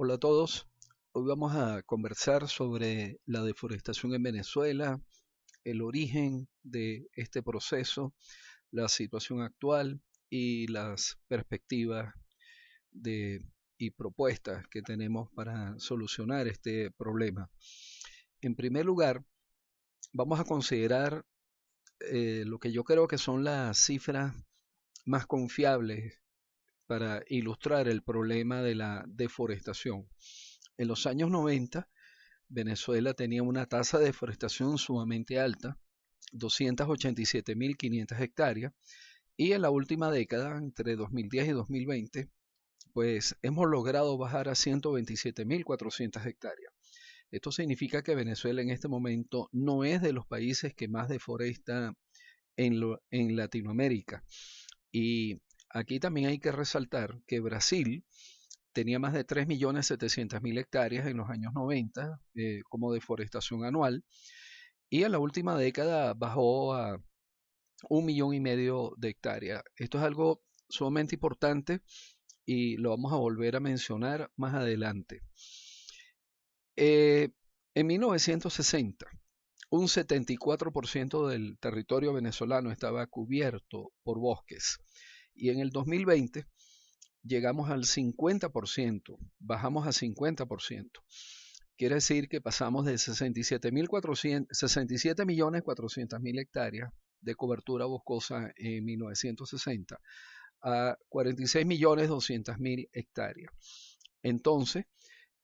Hola a todos. Hoy vamos a conversar sobre la deforestación en Venezuela, el origen de este proceso, la situación actual y las perspectivas de, y propuestas que tenemos para solucionar este problema. En primer lugar, vamos a considerar lo que yo creo que son las cifras más confiables para ilustrar el problema de la deforestación. En los años 90, Venezuela tenía una tasa de deforestación sumamente alta, 287.500 hectáreas, y en la última década, entre 2010 y 2020, pues hemos logrado bajar a 127.400 hectáreas. Esto significa que Venezuela en este momento no es de los países que más deforesta en Latinoamérica. Y aquí también hay que resaltar que Brasil tenía más de 3.700.000 hectáreas en los años 90 como deforestación anual, y en la última década bajó a 1,5 millones de hectáreas. Esto es algo sumamente importante y lo vamos a volver a mencionar más adelante. Eh, en 1960, un 74% del territorio venezolano estaba cubierto por bosques, y en el 2020 llegamos al 50%, bajamos a 50%. Quiere decir que pasamos de 67.400.000 hectáreas de cobertura boscosa en 1960 a 46.200.000 hectáreas. Entonces,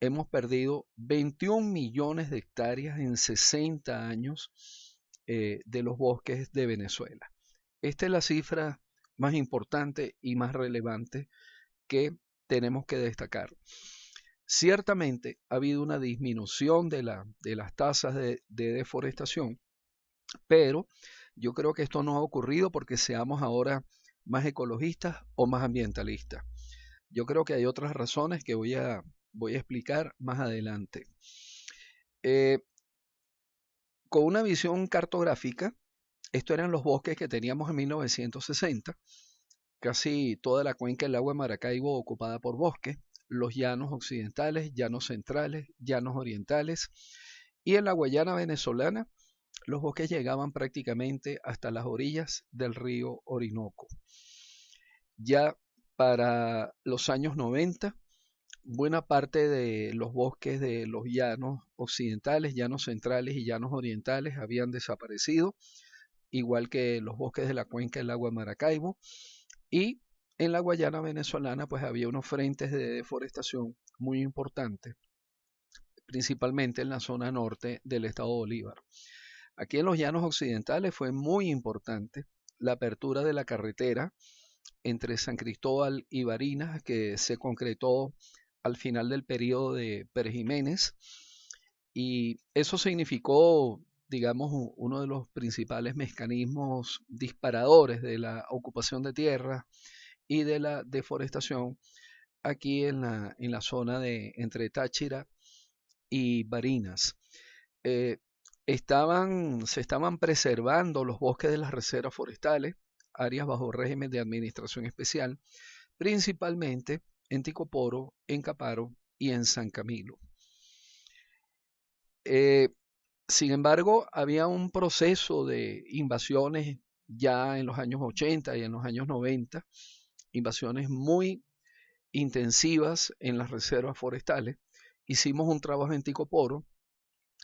hemos perdido 21 millones de hectáreas en 60 años de los bosques de Venezuela. Esta es la cifra más importante y más relevante que tenemos que destacar. Ciertamente ha habido una disminución de las tasas de deforestación, pero yo creo que esto no ha ocurrido porque seamos ahora más ecologistas o más ambientalistas. Yo creo que hay otras razones que voy a explicar más adelante. Eh, con una visión cartográfica, estos eran los bosques que teníamos en 1960, casi toda la cuenca del lago de Maracaibo ocupada por bosques, los llanos occidentales, llanos centrales, llanos orientales, y en la Guayana venezolana los bosques llegaban prácticamente hasta las orillas del río Orinoco. Ya para los años 90, buena parte de los bosques de los llanos occidentales, llanos centrales y llanos orientales habían desaparecido, igual que los bosques de la cuenca del lago de Maracaibo, y en la Guayana venezolana pues había unos frentes de deforestación muy importantes, principalmente en la zona norte del estado Bolívar. Aquí en los llanos occidentales fue muy importante la apertura de la carretera entre San Cristóbal y Barinas, que se concretó al final del periodo de Pérez Jiménez, y eso significó, digamos, uno de los principales mecanismos disparadores de la ocupación de tierra y de la deforestación aquí en la zona de entre Táchira y Barinas. Eh, se estaban preservando los bosques de las reservas forestales, áreas bajo régimen de administración especial, principalmente en Ticoporo, en Caparo y en San Camilo. Eh, Sin embargo, había un proceso de invasiones ya en los años 80 y en los años 90, invasiones muy intensivas en las reservas forestales. Hicimos un trabajo en Ticoporo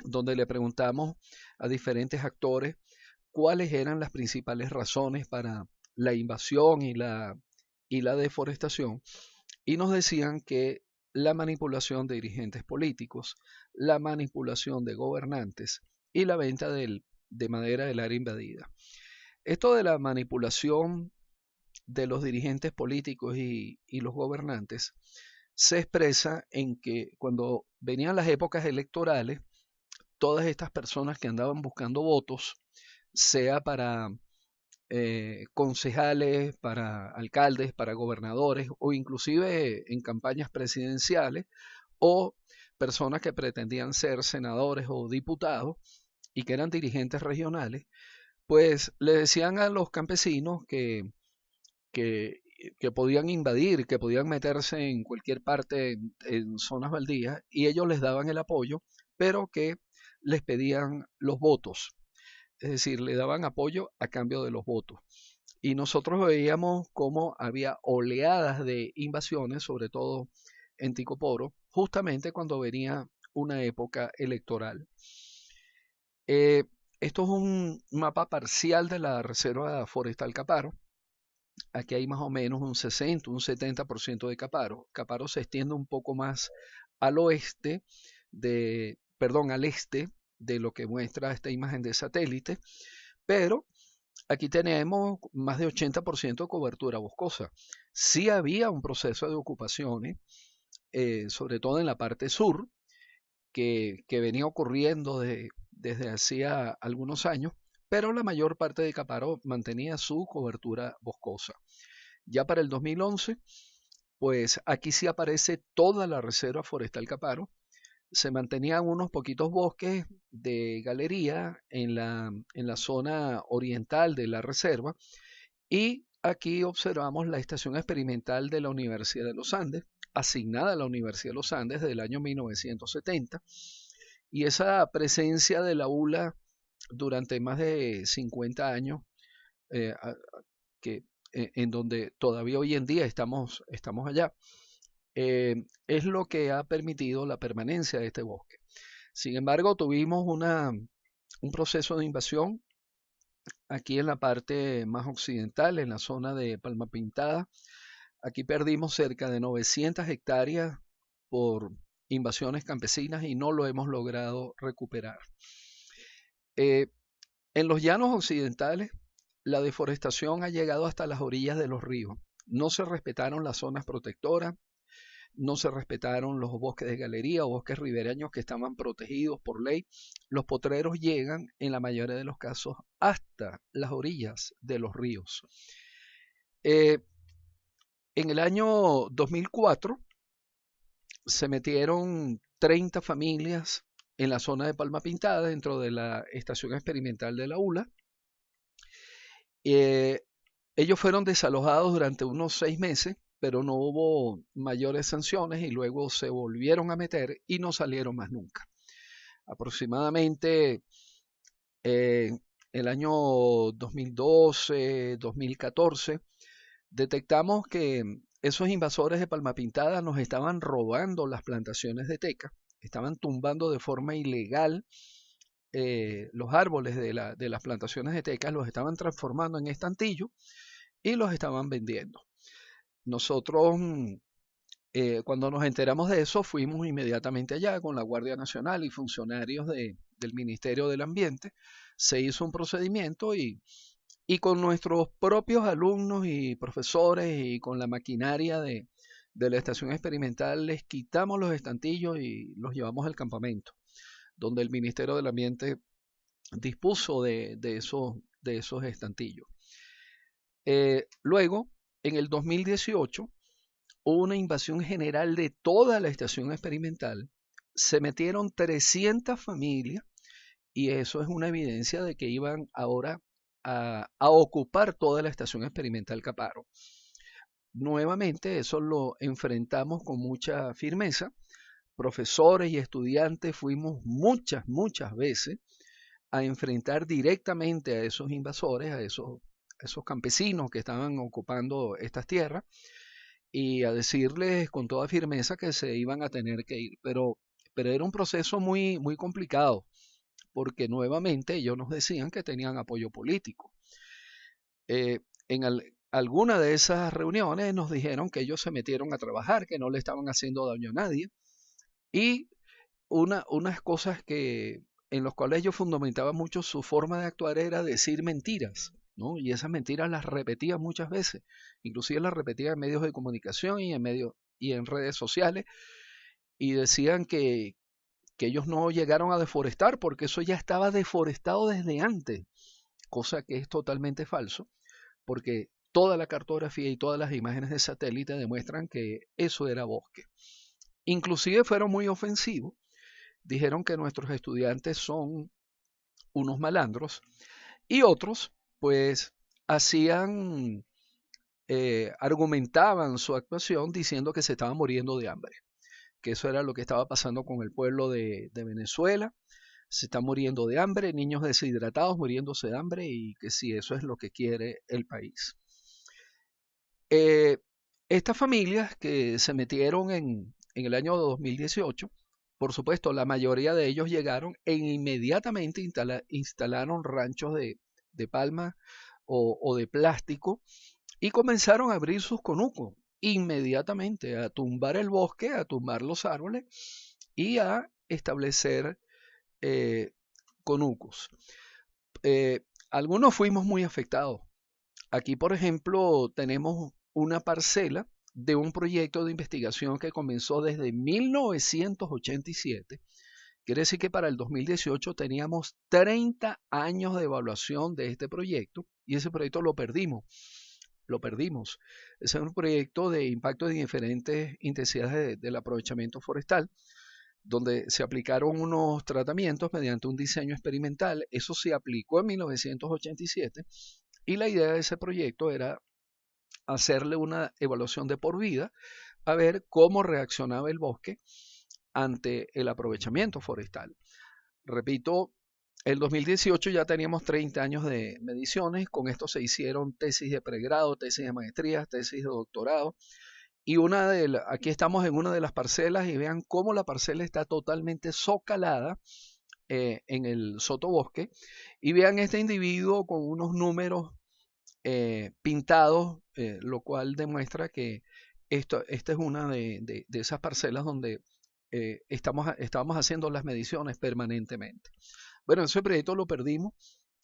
donde le preguntamos a diferentes actores cuáles eran las principales razones para la invasión y la deforestación, y nos decían que la manipulación de dirigentes políticos, la manipulación de gobernantes y la venta de madera del área invadida. Esto de la manipulación de los dirigentes políticos y los gobernantes se expresa en que cuando venían las épocas electorales, todas estas personas que andaban buscando votos, sea para concejales, para alcaldes, para gobernadores o inclusive en campañas presidenciales, o personas que pretendían ser senadores o diputados y que eran dirigentes regionales, pues le decían a los campesinos que que podían invadir, que podían meterse en cualquier parte en zonas baldías, y ellos les daban el apoyo, pero que les pedían los votos, es decir, le daban apoyo a cambio de los votos. Y nosotros veíamos cómo había oleadas de invasiones, sobre todo en Ticoporo, justamente cuando venía una época electoral. Eh, Esto es un mapa parcial de la Reserva Forestal Caparo. Aquí hay más o menos un 60, un 70% de Caparo. Caparo se extiende un poco más al oeste al este de lo que muestra esta imagen de satélite, pero aquí tenemos más de 80% de cobertura boscosa. Sí había un proceso de ocupaciones, sobre todo en la parte sur, que venía ocurriendo desde hacía algunos años, pero la mayor parte de Caparo mantenía su cobertura boscosa. Ya para el 2011, pues aquí sí aparece toda la Reserva Forestal Caparo. Se mantenían unos poquitos bosques de galería en la zona oriental de la reserva, y aquí observamos la estación experimental de la Universidad de los Andes, asignada a la Universidad de los Andes desde el año 1970, y esa presencia de la ULA durante más de 50 años, eh, que, en donde todavía hoy en día estamos allá, es lo que ha permitido la permanencia de este bosque. Sin embargo, tuvimos un proceso de invasión aquí en la parte más occidental, en la zona de Palma Pintada. Aquí perdimos cerca de 900 hectáreas por invasiones campesinas y no lo hemos logrado recuperar. Eh, en los llanos occidentales, la deforestación ha llegado hasta las orillas de los ríos. No se respetaron las zonas protectoras, no se respetaron los bosques de galería o bosques ribereños que estaban protegidos por ley. Los potreros llegan, en la mayoría de los casos, hasta las orillas de los ríos. Eh, en el año 2004 se metieron 30 familias en la zona de Palma Pintada, dentro de la estación experimental de la ULA. Eh, Ellos fueron desalojados durante unos 6 meses, pero no hubo mayores sanciones y luego se volvieron a meter y no salieron más nunca. Aproximadamente el año 2012, 2014, detectamos que esos invasores de Palma Pintada nos estaban robando las plantaciones de teca, estaban tumbando de forma ilegal los árboles de las plantaciones de teca, los estaban transformando en estantillo y los estaban vendiendo. Nosotros, cuando nos enteramos de eso, fuimos inmediatamente allá con la Guardia Nacional y funcionarios del Ministerio del Ambiente. Se hizo un procedimiento y con nuestros propios alumnos y profesores y con la maquinaria de la estación experimental les quitamos los estantillos y los llevamos al campamento, donde el Ministerio del Ambiente dispuso de esos estantillos. Luego, en el 2018, hubo una invasión general de toda la estación experimental. Se metieron 300 familias y eso es una evidencia de que iban ahora a ocupar toda la estación experimental Caparo. Nuevamente, eso lo enfrentamos con mucha firmeza. Profesores y estudiantes fuimos muchas veces a enfrentar directamente a esos invasores, a esos campesinos que estaban ocupando estas tierras, y a decirles con toda firmeza que se iban a tener que ir. Pero era un proceso muy complicado, porque nuevamente ellos nos decían que tenían apoyo político. En alguna de esas reuniones nos dijeron que ellos se metieron a trabajar, que no le estaban haciendo daño a nadie, y unas cosas en las cuales ellos fundamentaban mucho su forma de actuar era decir mentiras, ¿no? Y esas mentiras las repetían muchas veces, inclusive las repetían en medios de comunicación y en redes sociales, y decían que ellos no llegaron a deforestar porque eso ya estaba deforestado desde antes, cosa que es totalmente falso, porque toda la cartografía y todas las imágenes de satélite demuestran que eso era bosque. Inclusive fueron muy ofensivos, dijeron que nuestros estudiantes son unos malandros, y otros pues hacían argumentaban su actuación diciendo que se estaban muriendo de hambre, que eso era lo que estaba pasando con el pueblo de Venezuela. Se está muriendo de hambre, niños deshidratados muriéndose de hambre y que sí, eso es lo que quiere el país. Estas familias que se metieron en el año 2018, por supuesto, la mayoría de ellos llegaron e inmediatamente instalaron ranchos de palma o de plástico y comenzaron a abrir sus conucos inmediatamente, a tumbar el bosque, a tumbar los árboles y a establecer conucos. Algunos fuimos muy afectados. Aquí, por ejemplo, tenemos una parcela de un proyecto de investigación que comenzó desde 1987. Quiere decir que para el 2018 teníamos 30 años de evaluación de este proyecto y ese proyecto lo perdimos. Lo perdimos. Ese es un proyecto de impacto de diferentes intensidades del aprovechamiento forestal, donde se aplicaron unos tratamientos mediante un diseño experimental. Eso se aplicó en 1987 y la idea de ese proyecto era hacerle una evaluación de por vida a ver cómo reaccionaba el bosque ante el aprovechamiento forestal. Repito, el 2018 ya teníamos 30 años de mediciones, con esto se hicieron tesis de pregrado, tesis de maestría, tesis de doctorado, y aquí estamos en una de las parcelas y vean cómo la parcela está totalmente socalada en el sotobosque, y vean este individuo con unos números pintados, lo cual demuestra que esta es una de esas parcelas donde estamos haciendo las mediciones permanentemente. Bueno, ese proyecto lo perdimos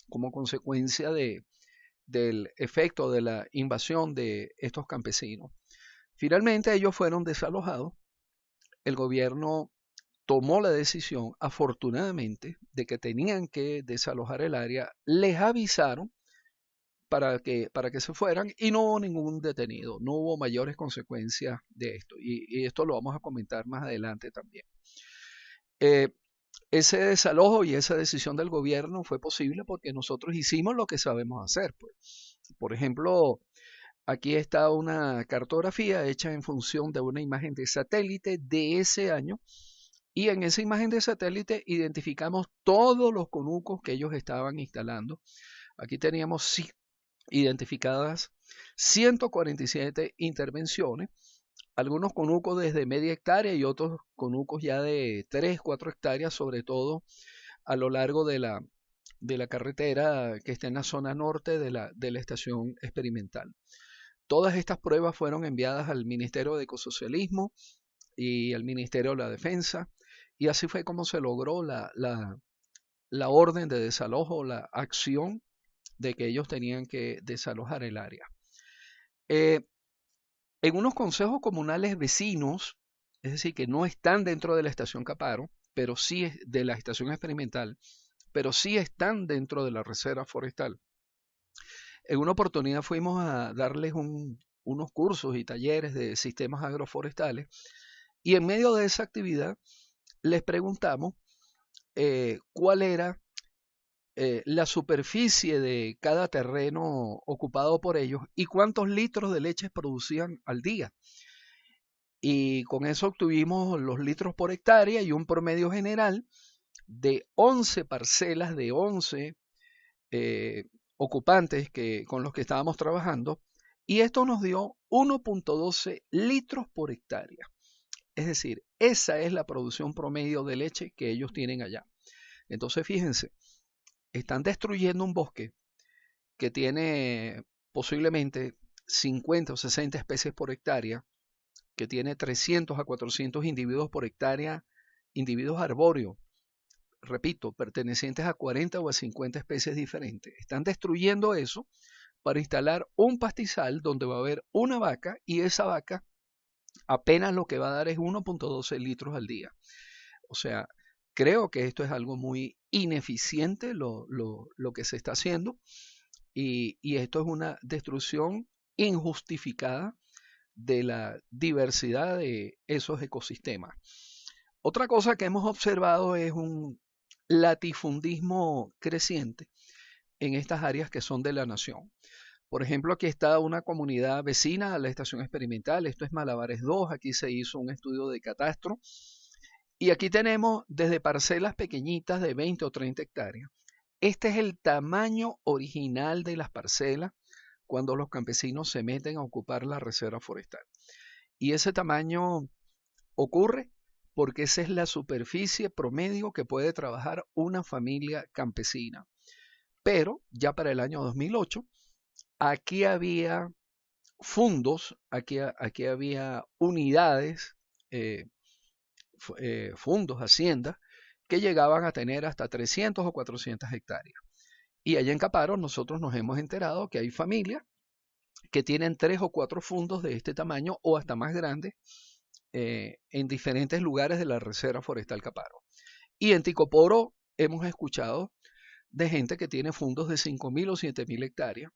como consecuencia del efecto de la invasión de estos campesinos. Finalmente ellos fueron desalojados. El gobierno tomó la decisión, afortunadamente, de que tenían que desalojar el área. Les avisaron para que se fueran y no hubo ningún detenido, no hubo mayores consecuencias de esto. Y esto lo vamos a comentar más adelante también. Ese desalojo y esa decisión del gobierno fue posible porque nosotros hicimos lo que sabemos hacer. Pues. Por ejemplo, aquí está una cartografía hecha en función de una imagen de satélite de ese año y en esa imagen de satélite identificamos todos los conucos que ellos estaban instalando. Aquí teníamos identificadas 147 intervenciones, algunos conucos desde media hectárea y otros conucos ya de 3, 4 hectáreas, sobre todo a lo largo de la carretera que está en la zona norte de la estación experimental. Todas estas pruebas fueron enviadas al Ministerio de Ecosocialismo y al Ministerio de la Defensa, y así fue como se logró la orden de desalojo, la acción de que ellos tenían que desalojar el área. En unos consejos comunales vecinos, es decir, que no están dentro de la estación Caparo, pero sí es de la estación experimental, pero sí están dentro de la reserva forestal. En una oportunidad fuimos a darles unos cursos y talleres de sistemas agroforestales y en medio de esa actividad les preguntamos cuál era la superficie de cada terreno ocupado por ellos y cuántos litros de leche producían al día. Y con eso obtuvimos los litros por hectárea y un promedio general de 11 parcelas de 11 ocupantes con los que estábamos trabajando, y esto nos dio 1.12 litros por hectárea. Es decir, esa es la producción promedio de leche que ellos tienen allá. Entonces, fíjense, están destruyendo un bosque que tiene posiblemente 50 o 60 especies por hectárea, que tiene 300 a 400 individuos por hectárea, individuos arbóreos, repito, pertenecientes a 40 o a 50 especies diferentes. Están destruyendo eso para instalar un pastizal donde va a haber una vaca y esa vaca apenas lo que va a dar es 1.12 litros al día. O sea, creo que esto es algo muy ineficiente lo que se está haciendo y esto es una destrucción injustificada de la diversidad de esos ecosistemas. Otra cosa que hemos observado es un latifundismo creciente en estas áreas que son de la nación. Por ejemplo, aquí está una comunidad vecina a la estación experimental, esto es Malabares 2, aquí se hizo un estudio de catastro, y aquí tenemos desde parcelas pequeñitas de 20 o 30 hectáreas. Este es el tamaño original de las parcelas cuando los campesinos se meten a ocupar la reserva forestal. Y ese tamaño ocurre porque esa es la superficie promedio que puede trabajar una familia campesina. Pero ya para el año 2008, aquí había fundos, aquí había unidades, eh, fondos, haciendas, que llegaban a tener hasta 300 o 400 hectáreas. Y allá en Caparo nosotros nos hemos enterado que hay familias que tienen 3 o 4 fondos de este tamaño o hasta más grandes en diferentes lugares de la Reserva Forestal Caparo. Y en Ticoporo hemos escuchado de gente que tiene fondos de 5.000 o 7.000 hectáreas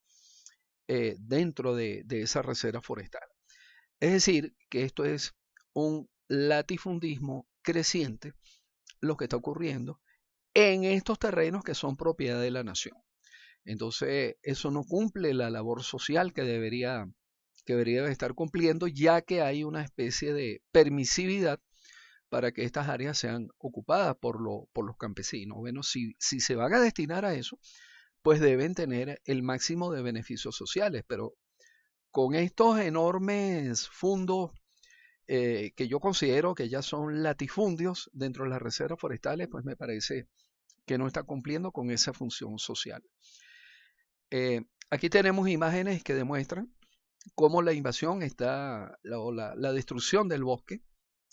dentro de esa reserva forestal. Es decir, que esto es un latifundismo creciente lo que está ocurriendo en estos terrenos que son propiedad de la nación. Entonces, eso no cumple la labor social que debería estar cumpliendo, ya que hay una especie de permisividad para que estas áreas sean ocupadas por los campesinos. Bueno, si se van a destinar a eso, pues deben tener el máximo de beneficios sociales, pero con estos enormes fondos que yo considero que ya son latifundios dentro de las reservas forestales, pues me parece que no está cumpliendo con esa función social. Aquí tenemos imágenes que demuestran cómo la invasión está, la destrucción del bosque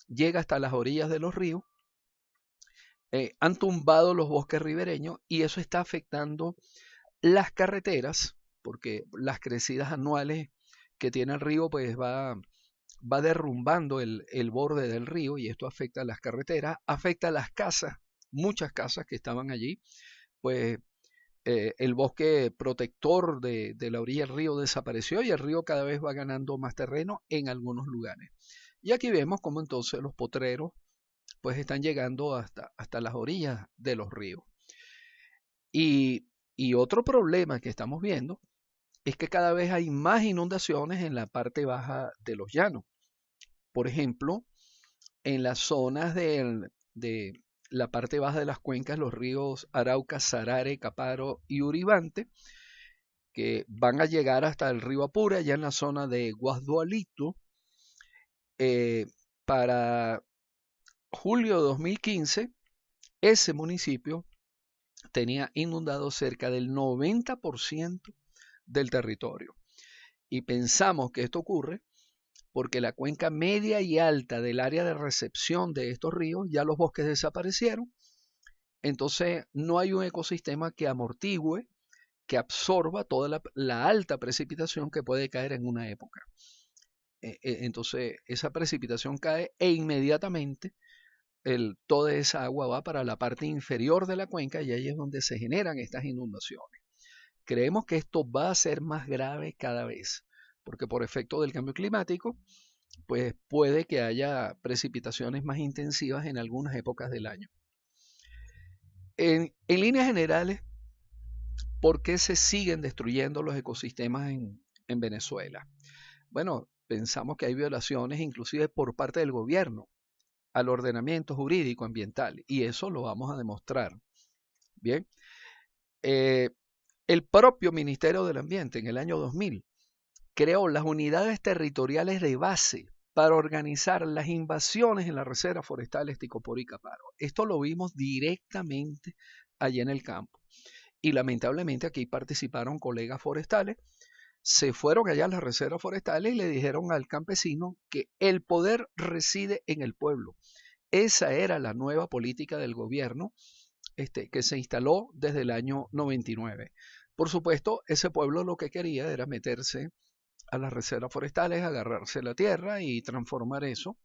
llega hasta las orillas de los ríos, han tumbado los bosques ribereños y eso está afectando las carreteras, porque las crecidas anuales que tiene el río pues va derrumbando el borde del río y esto afecta a las carreteras, afecta a las casas, muchas casas que estaban allí, pues el bosque protector de la orilla del río desapareció y el río cada vez va ganando más terreno en algunos lugares. Y aquí vemos cómo entonces los potreros pues están llegando hasta las orillas de los ríos. Y otro problema que estamos viendo es que cada vez hay más inundaciones en la parte baja de los llanos. Por ejemplo, en las zonas de la parte baja de las cuencas, los ríos Arauca, Sarare, Caparo y Uribante, que van a llegar hasta el río Apure, ya en la zona de Guasdualito, eh, para julio de 2015, ese municipio tenía inundado cerca del 90% del territorio. Y pensamos que esto ocurre porque la cuenca media y alta del área de recepción de estos ríos, ya los bosques desaparecieron, entonces no hay un ecosistema que amortigüe, que absorba toda la alta precipitación que puede caer en una época. Entonces esa precipitación cae e inmediatamente toda esa agua va para la parte inferior de la cuenca y ahí es donde se generan estas inundaciones. Creemos que esto va a ser más grave cada vez, porque por efecto del cambio climático, pues puede que haya precipitaciones más intensivas en algunas épocas del año. En líneas generales, ¿por qué se siguen destruyendo los ecosistemas en Venezuela? Bueno, pensamos que hay violaciones inclusive por parte del gobierno al ordenamiento jurídico ambiental y eso lo vamos a demostrar. Bien, eh, el propio Ministerio del Ambiente en el año 2000 creó las unidades territoriales de base para organizar las invasiones en las reservas forestales Ticoporo y Caparo. Esto lo vimos directamente allá en el campo. Y lamentablemente aquí participaron colegas forestales, se fueron allá a las reservas forestales y le dijeron al campesino que el poder reside en el pueblo. Esa era la nueva política del gobierno que se instaló desde el año 99. Por supuesto, ese pueblo lo que quería era meterse a las reservas forestales, agarrarse la tierra y transformar eso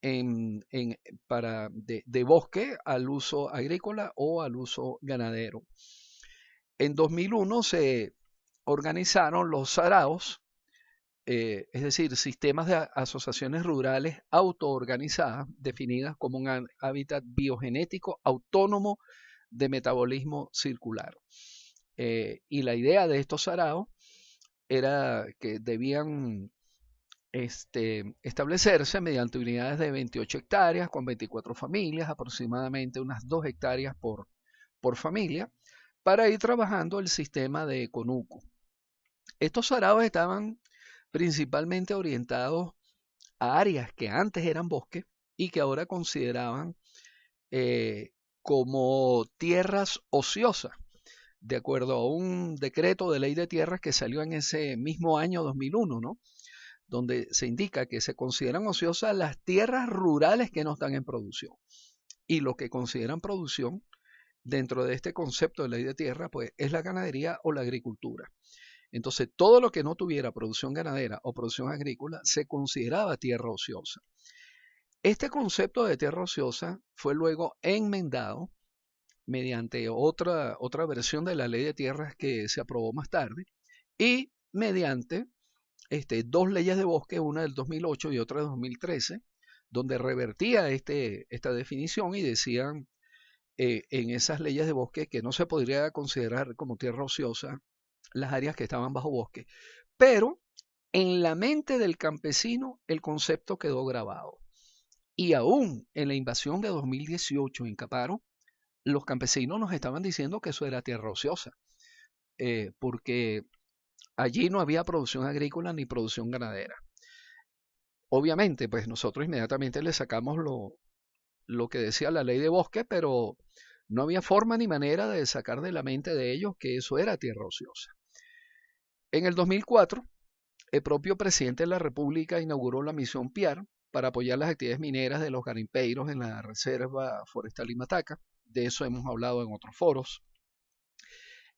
de bosque al uso agrícola o al uso ganadero. En 2001 se organizaron los saraos, es decir, sistemas de asociaciones rurales autoorganizadas, definidas como un hábitat biogenético autónomo de metabolismo circular. Y la idea de estos saraos era que debían establecerse mediante unidades de 28 hectáreas con 24 familias, aproximadamente unas 2 hectáreas por familia, para ir trabajando el sistema de conuco. Estos saraos estaban principalmente orientados a áreas que antes eran bosques y que ahora consideraban como tierras ociosas, de acuerdo a un decreto de ley de tierras que salió en ese mismo año 2001, ¿no? Donde se indica que se consideran ociosas las tierras rurales que no están en producción. Y lo que consideran producción dentro de este concepto de ley de tierra, pues es la ganadería o la agricultura. Entonces, todo lo que no tuviera producción ganadera o producción agrícola se consideraba tierra ociosa. Este concepto de tierra ociosa fue luego enmendado mediante otra versión de la ley de tierras que se aprobó más tarde y mediante 2 leyes de bosque, una del 2008 y otra del 2013, donde revertía esta definición y decían en esas leyes de bosque que no se podría considerar como tierra ociosa las áreas que estaban bajo bosque. Pero en la mente del campesino el concepto quedó grabado. Y aún en la invasión de 2018 en Caparo, los campesinos nos estaban diciendo que eso era tierra ociosa, porque allí no había producción agrícola ni producción ganadera. Obviamente, pues nosotros inmediatamente le sacamos lo que decía la ley de bosque, pero no había forma ni manera de sacar de la mente de ellos que eso era tierra ociosa. En el 2004, el propio presidente de la República inauguró la misión PIAR para apoyar las actividades mineras de los garimpeiros en la Reserva Forestal Imataca. De eso hemos hablado en otros foros.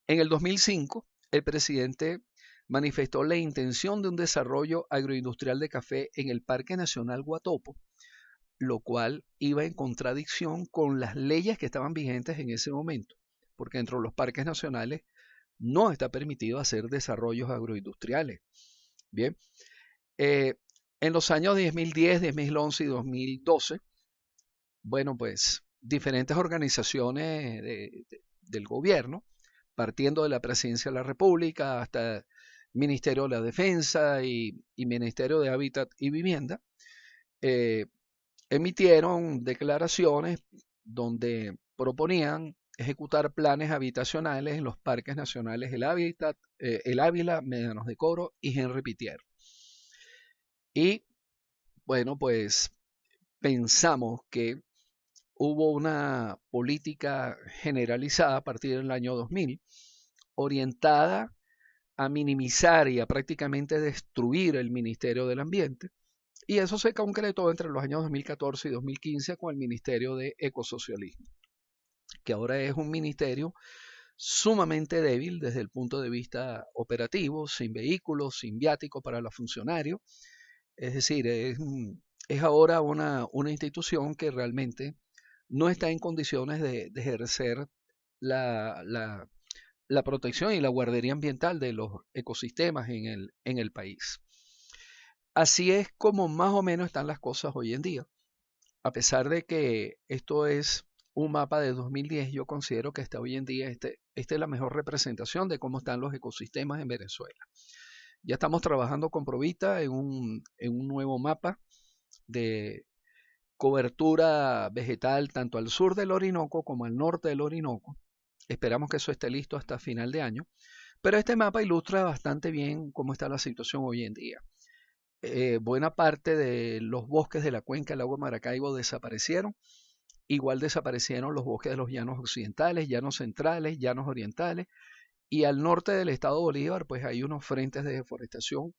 En el 2005, el presidente manifestó la intención de un desarrollo agroindustrial de café en el Parque Nacional Guatopo, lo cual iba en contradicción con las leyes que estaban vigentes en ese momento, porque dentro de los parques nacionales no está permitido hacer desarrollos agroindustriales. Bien, en los años 2010, 2011 y 2012, bueno, pues diferentes organizaciones del gobierno, partiendo de la Presidencia de la República hasta el Ministerio de la Defensa y Ministerio de Hábitat y Vivienda, emitieron declaraciones donde proponían ejecutar planes habitacionales en los parques nacionales El Hábitat, El Ávila, Médanos de Coro y Henry Pittier. Y bueno, pues pensamos que hubo una política generalizada a partir del año 2000 orientada a minimizar y a prácticamente destruir el Ministerio del Ambiente. Y eso se concretó entre los años 2014 y 2015 con el Ministerio de Ecosocialismo, que ahora es un ministerio sumamente débil desde el punto de vista operativo, sin vehículos, sin viático para los funcionarios. Es decir, es ahora una institución que realmente no está en condiciones de ejercer la protección y la guardería ambiental de los ecosistemas en el país. Así es como más o menos están las cosas hoy en día. A pesar de que esto es un mapa de 2010, yo considero que hasta hoy en día esta es la mejor representación de cómo están los ecosistemas en Venezuela. Ya estamos trabajando con Provita en un nuevo mapa de cobertura vegetal tanto al sur del Orinoco como al norte del Orinoco. Esperamos que eso esté listo hasta final de año. Pero este mapa ilustra bastante bien cómo está la situación hoy en día. Buena parte de los bosques de la cuenca del lago Maracaibo desaparecieron. Igual desaparecieron los bosques de los llanos occidentales, llanos centrales, llanos orientales. Y al norte del estado Bolívar, pues hay unos frentes de deforestación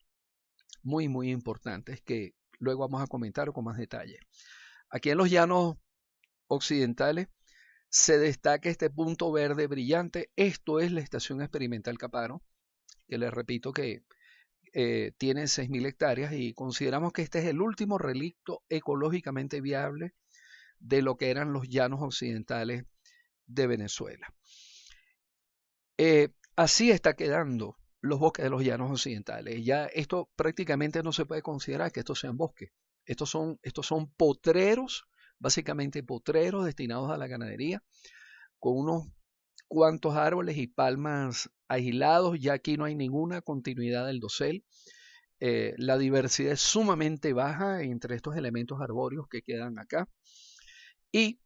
muy, muy importantes que luego vamos a comentar con más detalle. Aquí en los llanos occidentales se destaca este punto verde brillante. Esto es la Estación Experimental Caparo, que les repito que tiene 6.000 hectáreas y consideramos que este es el último relicto ecológicamente viable de lo que eran los llanos occidentales de Venezuela. Así está quedando los bosques de los llanos occidentales. Ya esto prácticamente no se puede considerar que estos sean bosques. Estos son potreros, básicamente potreros destinados a la ganadería, con cuantos árboles y palmas aislados, ya aquí no hay ninguna continuidad del dosel. La diversidad es sumamente baja entre estos elementos arbóreos que quedan acá. Y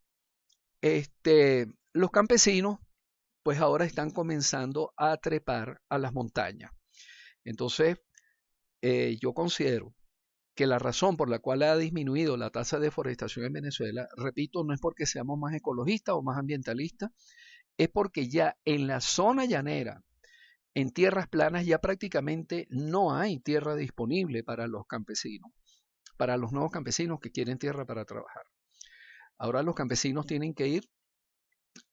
los campesinos pues ahora están comenzando a trepar a las montañas. Entonces, yo considero que la razón por la cual ha disminuido la tasa de deforestación en Venezuela, repito, no es porque seamos más ecologistas o más ambientalistas, es porque ya en la zona llanera, en tierras planas, ya prácticamente no hay tierra disponible para los campesinos, para los nuevos campesinos que quieren tierra para trabajar. Ahora los campesinos tienen que ir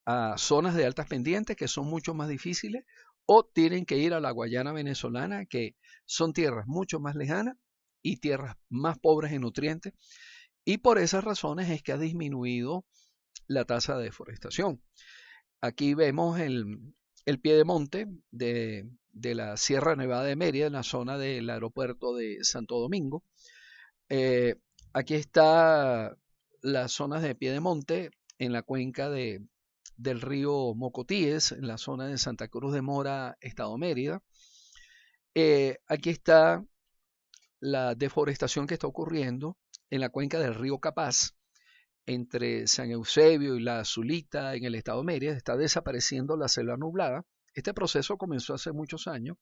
a zonas de altas pendientes que son mucho más difíciles o tienen que ir a la Guayana venezolana, que son tierras mucho más lejanas y tierras más pobres en nutrientes, y por esas razones es que ha disminuido la tasa de deforestación. Aquí vemos el piedemonte de la Sierra Nevada de Mérida, en la zona del aeropuerto de Santo Domingo. Aquí está las zonas de piedemonte en la cuenca del río Mocotíes, en la zona de Santa Cruz de Mora, Estado Mérida. Aquí está la deforestación que está ocurriendo en la cuenca del río Capaz, entre San Eusebio y la Zulita, en el Estado Mérida. Está desapareciendo la selva nublada. Este proceso comenzó hace muchos años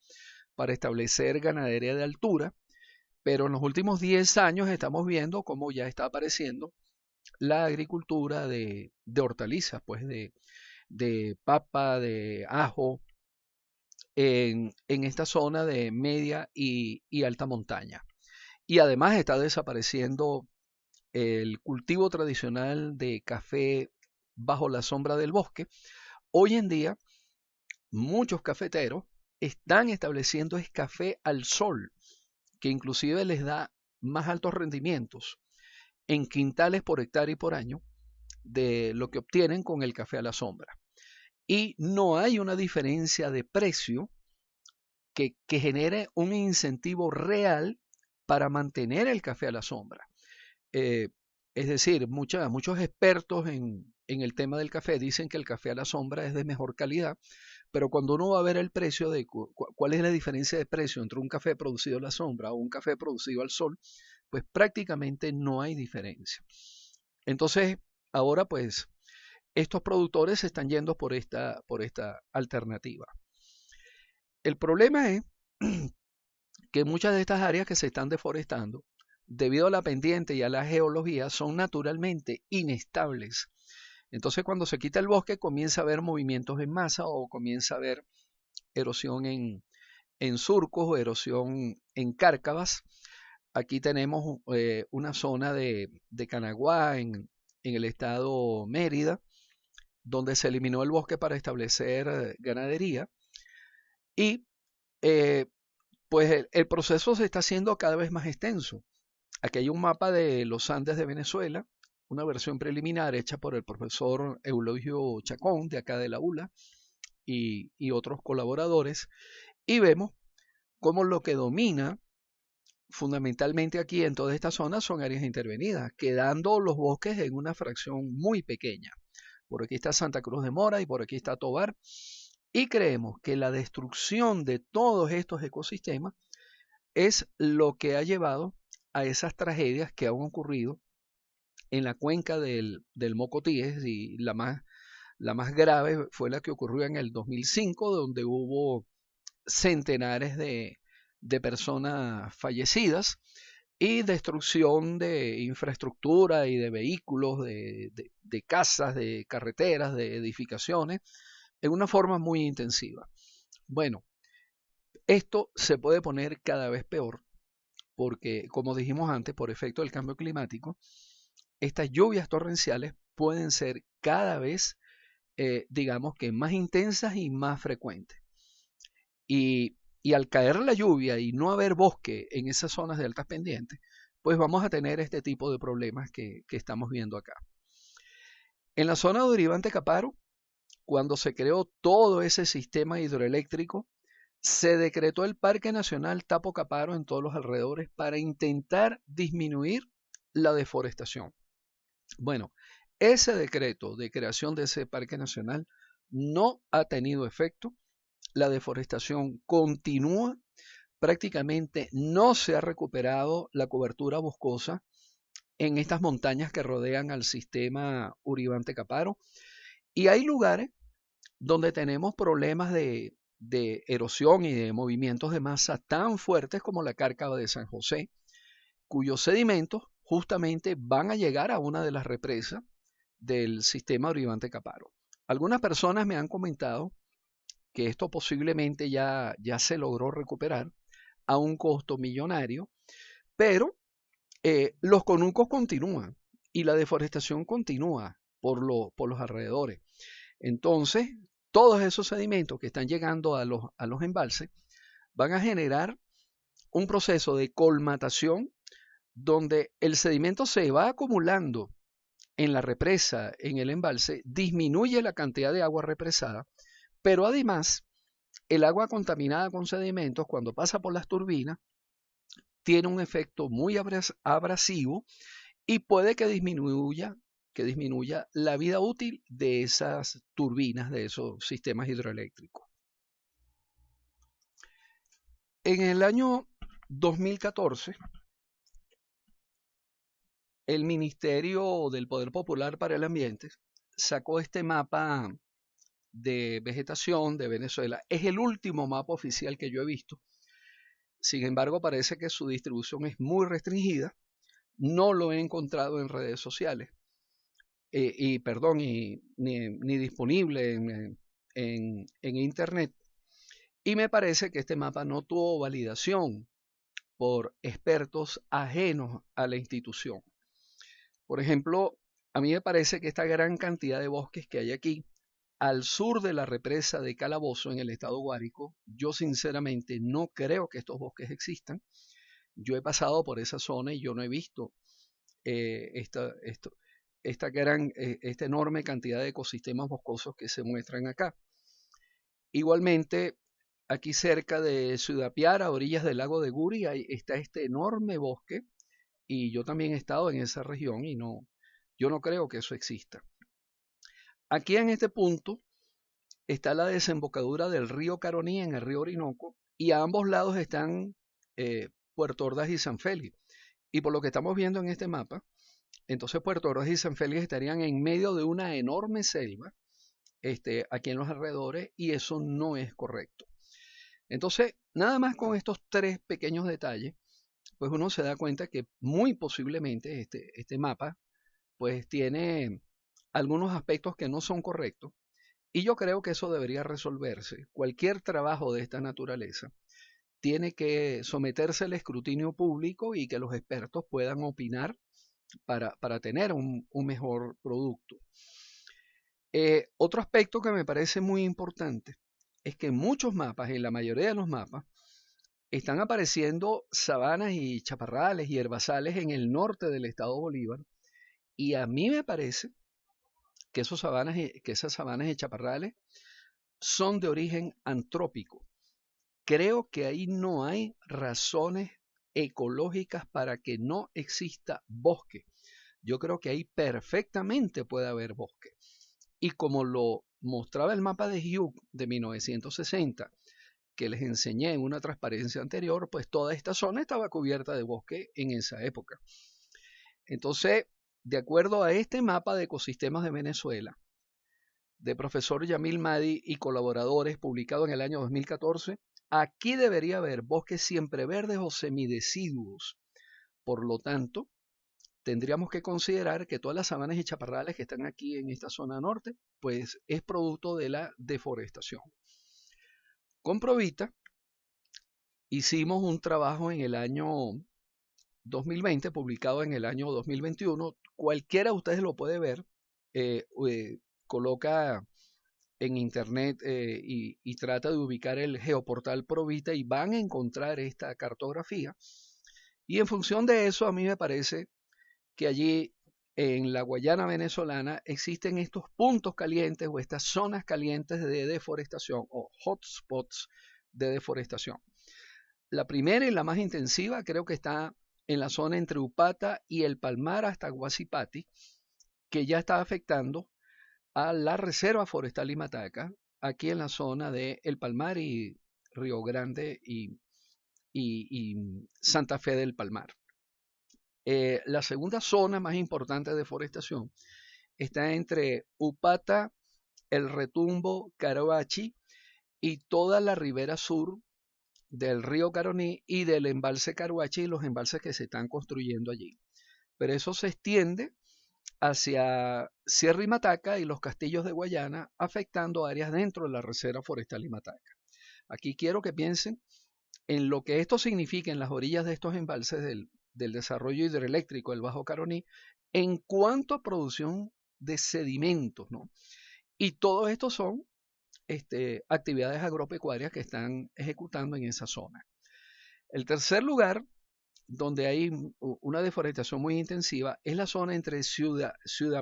para establecer ganadería de altura, pero en los últimos 10 años estamos viendo cómo ya está apareciendo la agricultura de hortalizas, pues de papa, de ajo, en esta zona de media y alta montaña. Y además está desapareciendo el cultivo tradicional de café bajo la sombra del bosque. Hoy en día, muchos cafeteros están estableciendo es café al sol, que inclusive les da más altos rendimientos en quintales por hectárea y por año de lo que obtienen con el café a la sombra. Y no hay una diferencia de precio que genere un incentivo real para mantener el café a la sombra. Es decir, muchos expertos en el tema del café dicen que el café a la sombra es de mejor calidad, pero cuando uno va a ver el precio de cuál es la diferencia de precio entre un café producido a la sombra o un café producido al sol, pues prácticamente no hay diferencia. Entonces, ahora pues estos productores se están yendo por esta alternativa. El problema es que muchas de estas áreas que se están deforestando, debido a la pendiente y a la geología, son naturalmente inestables. Entonces, cuando se quita el bosque, comienza a haber movimientos en masa o comienza a haber erosión en surcos o erosión en cárcavas. Aquí tenemos una zona de Canaguá en el estado Mérida, donde se eliminó el bosque para establecer ganadería. Y pues el proceso se está haciendo cada vez más extenso. Aquí hay un mapa de los Andes de Venezuela, una versión preliminar hecha por el profesor Eulogio Chacón, de acá de la ULA, y otros colaboradores, y vemos cómo lo que domina fundamentalmente aquí en toda esta zona son áreas intervenidas, quedando los bosques en una fracción muy pequeña. Por aquí está Santa Cruz de Mora y por aquí está Tovar, y creemos que la destrucción de todos estos ecosistemas es lo que ha llevado a esas tragedias que han ocurrido en la cuenca del Mocotíes, y la más grave fue la que ocurrió en el 2005, donde hubo centenares de personas fallecidas y destrucción de infraestructura y de vehículos, de casas, de carreteras, de edificaciones, en una forma muy intensiva. Bueno, esto se puede poner cada vez peor porque, como dijimos antes, por efecto del cambio climático, estas lluvias torrenciales pueden ser cada vez, digamos que más intensas y más frecuentes. Y al caer la lluvia y no haber bosque en esas zonas de altas pendientes, pues vamos a tener este tipo de problemas que estamos viendo acá. En la zona de Uribante Caparo, cuando se creó todo ese sistema hidroeléctrico, se decretó el Parque Nacional Tapo Caparo en todos los alrededores para intentar disminuir la deforestación. Bueno, ese decreto de creación de ese Parque Nacional no ha tenido efecto. La deforestación continúa, prácticamente no se ha recuperado la cobertura boscosa en estas montañas que rodean al sistema Uribante-Caparo. Y hay lugares donde tenemos problemas de erosión y de movimientos de masa tan fuertes como la Cárcava de San José, cuyos sedimentos justamente van a llegar a una de las represas del sistema Uribante-Caparo. Algunas personas me han comentado que esto posiblemente ya se logró recuperar a un costo millonario, pero los conucos continúan y la deforestación continúa por los alrededores. Entonces, todos esos sedimentos que están llegando a los embalses van a generar un proceso de colmatación donde el sedimento se va acumulando en la represa, en el embalse, disminuye la cantidad de agua represada, pero además el agua contaminada con sedimentos cuando pasa por las turbinas tiene un efecto muy abrasivo y puede que disminuya la vida útil de esas turbinas, de esos sistemas hidroeléctricos. En el año 2014, el Ministerio del Poder Popular para el Ambiente sacó este mapa de vegetación de Venezuela. Es el último mapa oficial que yo he visto. Sin embargo, parece que su distribución es muy restringida. No lo he encontrado en redes sociales. Ni disponible en Internet. Y me parece que este mapa no tuvo validación por expertos ajenos a la institución. Por ejemplo, a mí me parece que esta gran cantidad de bosques que hay aquí, al sur de la represa de Calabozo, en el estado Guárico, yo sinceramente no creo que estos bosques existan. Yo he pasado por esa zona y yo no he visto esta enorme cantidad de ecosistemas boscosos que se muestran acá. Igualmente, aquí cerca de Ciudad Piara, a orillas del lago de Guri, está este enorme bosque y yo también he estado en esa región y yo no creo que eso exista. Aquí en este punto está la desembocadura del río Caroní en el río Orinoco y a ambos lados están Puerto Ordaz y San Félix. Y por lo que estamos viendo en este mapa, entonces Puerto Ordaz y San Félix estarían en medio de una enorme selva aquí en los alrededores y eso no es correcto. Entonces, nada más con estos tres pequeños detalles, pues uno se da cuenta que muy posiblemente este mapa pues tiene algunos aspectos que no son correctos y yo creo que eso debería resolverse. Cualquier trabajo de esta naturaleza tiene que someterse al escrutinio público y que los expertos puedan opinar para tener un mejor producto. Otro aspecto que me parece muy importante es que en muchos mapas, en la mayoría de los mapas, están apareciendo sabanas y chaparrales y herbazales en el norte del estado Bolívar y a mí me parece que esas sabanas y chaparrales son de origen antrópico. Creo que ahí no hay razones ecológicas para que no exista bosque. Yo creo que ahí perfectamente puede haber bosque. Y como lo mostraba el mapa de Hughes de 1960, que les enseñé en una transparencia anterior, pues toda esta zona estaba cubierta de bosque en esa época. Entonces, de acuerdo a este mapa de ecosistemas de Venezuela, de profesor Yamil Madi y colaboradores, publicado en el año 2014, aquí debería haber bosques siempreverdes o semideciduos. Por lo tanto, tendríamos que considerar que todas las sabanas y chaparrales que están aquí en esta zona norte, pues es producto de la deforestación. Con Provita hicimos un trabajo en el año 2020, publicado en el año 2021. Cualquiera de ustedes lo puede ver. Coloca en internet y trata de ubicar el geoportal Provita y van a encontrar esta cartografía. Y en función de eso, a mí me parece que allí en la Guayana venezolana existen estos puntos calientes o estas zonas calientes de deforestación o hotspots de deforestación. La primera y la más intensiva creo que está en la zona entre Upata y el Palmar hasta Guasipati, que ya está afectando a la Reserva Forestal Limataca, aquí en la zona de El Palmar y Río Grande y Santa Fe del Palmar. La segunda zona más importante de deforestación está entre Upata, El Retumbo, Carabachi y toda la ribera sur del río Caroní y del embalse Caruachi y los embalses que se están construyendo allí. Pero eso se extiende hacia Sierra y Mataca y los castillos de Guayana, afectando áreas dentro de la Reserva Forestal y Mataca. Aquí quiero que piensen en lo que esto significa en las orillas de estos embalses del desarrollo hidroeléctrico del Bajo Caroní en cuanto a producción de sedimentos, ¿no? Y todo esto son actividades agropecuarias que están ejecutando en esa zona. El tercer lugar donde hay una deforestación muy intensiva es la zona entre Ciudad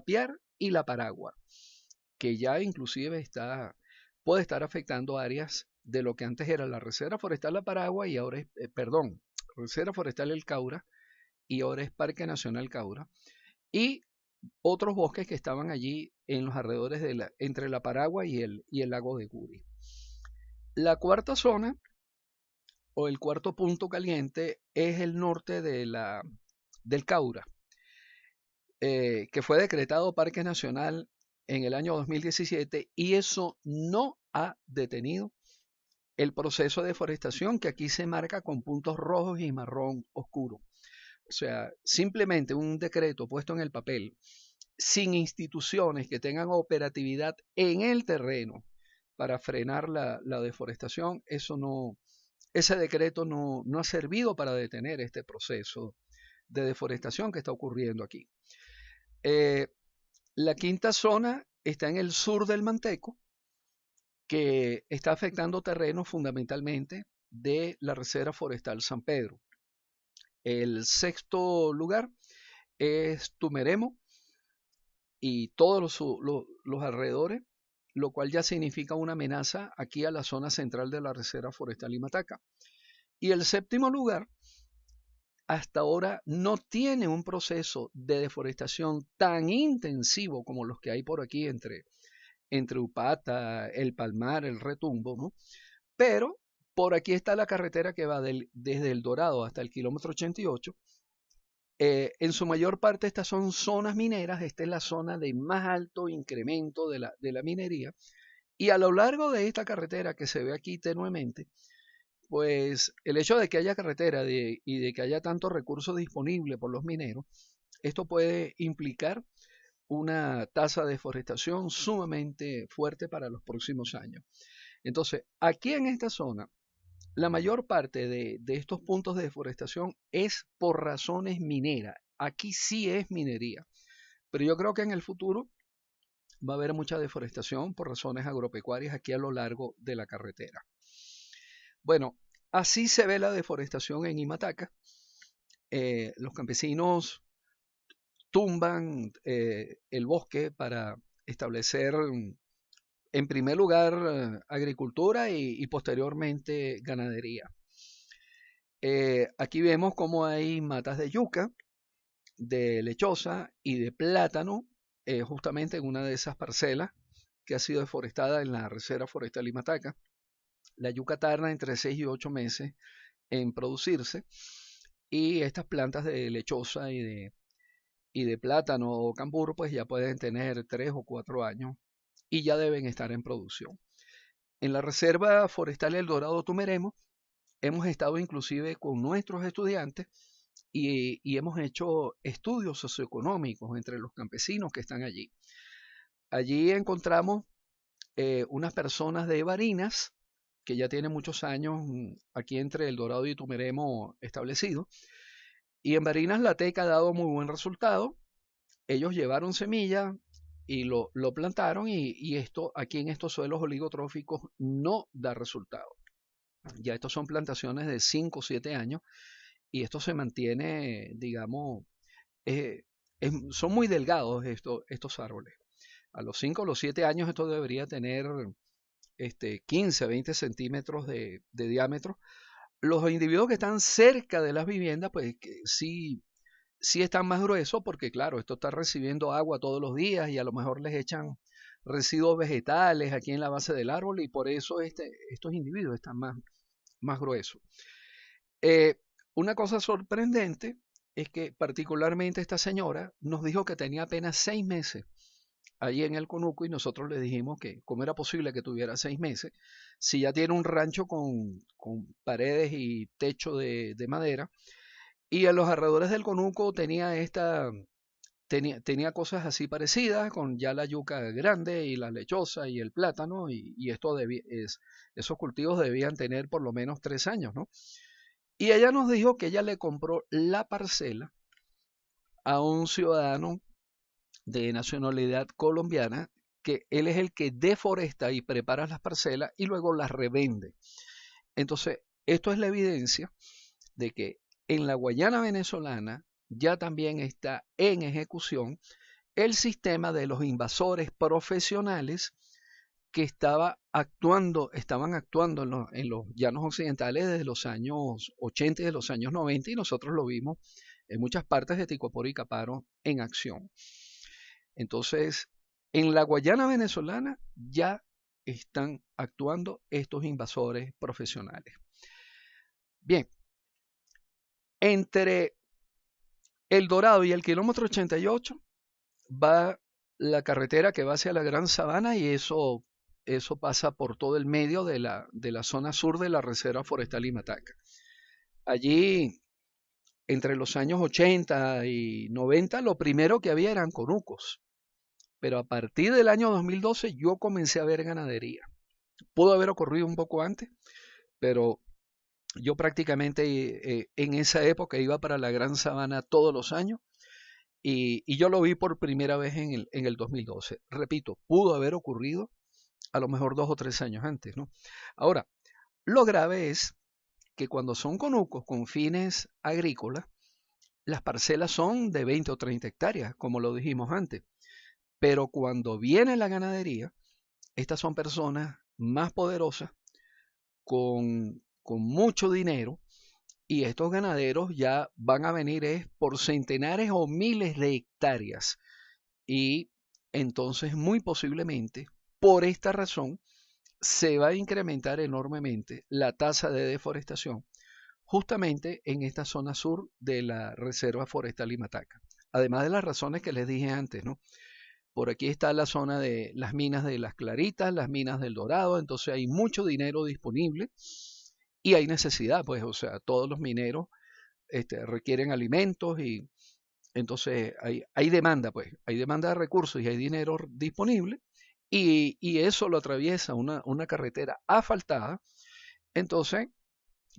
Piar y La Paragua, que ya inclusive puede estar afectando áreas de lo que antes era la Reserva Forestal La Paragua y ahora es, Reserva Forestal El Caura y ahora es Parque Nacional Caura, y otros bosques que estaban allí en los alrededores entre La Paragua y el lago de Guri. La cuarta zona o el cuarto punto caliente es el norte del Caura, que fue decretado Parque Nacional en el año 2017 y eso no ha detenido el proceso de deforestación que aquí se marca con puntos rojos y marrón oscuro. O sea, simplemente un decreto puesto en el papel sin instituciones que tengan operatividad en el terreno para frenar la deforestación, ese decreto no ha servido para detener este proceso de deforestación que está ocurriendo aquí. La quinta zona está en el sur del Manteco, que está afectando terrenos fundamentalmente de la Reserva Forestal San Pedro. El sexto lugar es Tumeremo y todos los alrededores, lo cual ya significa una amenaza aquí a la zona central de la Reserva Forestal Limataca. Y el séptimo lugar, hasta ahora no tiene un proceso de deforestación tan intensivo como los que hay por aquí entre Upata, El Palmar, El Retumbo, ¿no? Pero por aquí está la carretera que va desde El Dorado hasta el kilómetro 88. En su mayor parte estas son zonas mineras, esta es la zona de más alto incremento de la minería, y a lo largo de esta carretera que se ve aquí tenuemente, pues el hecho de que haya carretera y de que haya tanto recurso disponible por los mineros, esto puede implicar una tasa de deforestación sumamente fuerte para los próximos años. Entonces, aquí en esta zona, la mayor parte de estos puntos de deforestación es por razones mineras. Aquí sí es minería, pero yo creo que en el futuro va a haber mucha deforestación por razones agropecuarias aquí a lo largo de la carretera. Bueno, así se ve la deforestación en Imataca. Los campesinos tumban el bosque para establecer, en primer lugar, agricultura y posteriormente ganadería. Aquí vemos cómo hay matas de yuca, de lechosa y de plátano, justamente en una de esas parcelas que ha sido deforestada en la Reserva Forestal Limataca. La yuca tarda entre 6 y 8 meses en producirse y estas plantas de lechosa y de plátano o cambur pues ya pueden tener 3 o 4 años y ya deben estar en producción. En la Reserva Forestal El Dorado Tumeremo hemos estado inclusive con nuestros estudiantes y hemos hecho estudios socioeconómicos entre los campesinos que están allí. Allí encontramos unas personas de Barinas que ya tienen muchos años aquí entre El Dorado y Tumeremo establecidos. Y en Barinas la teca ha dado muy buen resultado. Ellos llevaron semilla y lo plantaron y esto aquí en estos suelos oligotróficos no da resultado. Ya estos son plantaciones de 5 o 7 años y esto se mantiene, digamos, son muy delgados estos árboles. A los 5 o los 7 años esto debería tener 15, 20 centímetros de diámetro. Los individuos que están cerca de las viviendas, pues que sí sí están más gruesos porque, claro, esto está recibiendo agua todos los días y a lo mejor les echan residuos vegetales aquí en la base del árbol y por eso estos individuos están más gruesos. Eh, una cosa sorprendente es que particularmente esta señora nos dijo que tenía apenas 6 meses allí en el Conuco y nosotros le dijimos que cómo era posible que tuviera 6 meses si ya tiene un rancho con paredes y techo de madera y a los alrededores del Conuco tenía cosas así parecidas con ya la yuca grande y la lechosa y el plátano y esos cultivos debían tener por lo menos 3 años, ¿no? Y ella nos dijo que ella le compró la parcela a un ciudadano de nacionalidad colombiana, que él es el que deforesta y prepara las parcelas y luego las revende. Entonces, esto es la evidencia de que en la Guayana venezolana ya también está en ejecución el sistema de los invasores profesionales que estaban actuando en los llanos occidentales desde los años 80 y de los años 90 y nosotros lo vimos en muchas partes de Ticoporo y Caparo en acción. Entonces, en la Guayana venezolana ya están actuando estos invasores profesionales. Bien, entre El Dorado y el kilómetro 88 va la carretera que va hacia la Gran Sabana y eso pasa por todo el medio de la zona sur de la Reserva Forestal Imataca. Allí, entre los años 80 y 90, lo primero que había eran conucos. Pero a partir del año 2012 yo comencé a ver ganadería. Pudo haber ocurrido un poco antes, pero yo prácticamente en esa época iba para la Gran Sabana todos los años y yo lo vi por primera vez en el 2012. Repito, pudo haber ocurrido a lo mejor 2 o 3 años antes, ¿no? Ahora, lo grave es que cuando son conucos con fines agrícolas, las parcelas son de 20 o 30 hectáreas, como lo dijimos antes. Pero cuando viene la ganadería, estas son personas más poderosas, con mucho dinero, y estos ganaderos ya van a venir por centenares o miles de hectáreas. Y entonces, muy posiblemente, por esta razón, se va a incrementar enormemente la tasa de deforestación justamente en esta zona sur de la Reserva Forestal Imataca. Además de las razones que les dije antes, ¿no? Por aquí está la zona de las minas de Las Claritas, las minas del Dorado, entonces hay mucho dinero disponible y hay necesidad, pues, o sea, todos los mineros requieren alimentos y entonces hay demanda, pues, hay demanda de recursos y hay dinero disponible y eso lo atraviesa una carretera asfaltada. Entonces,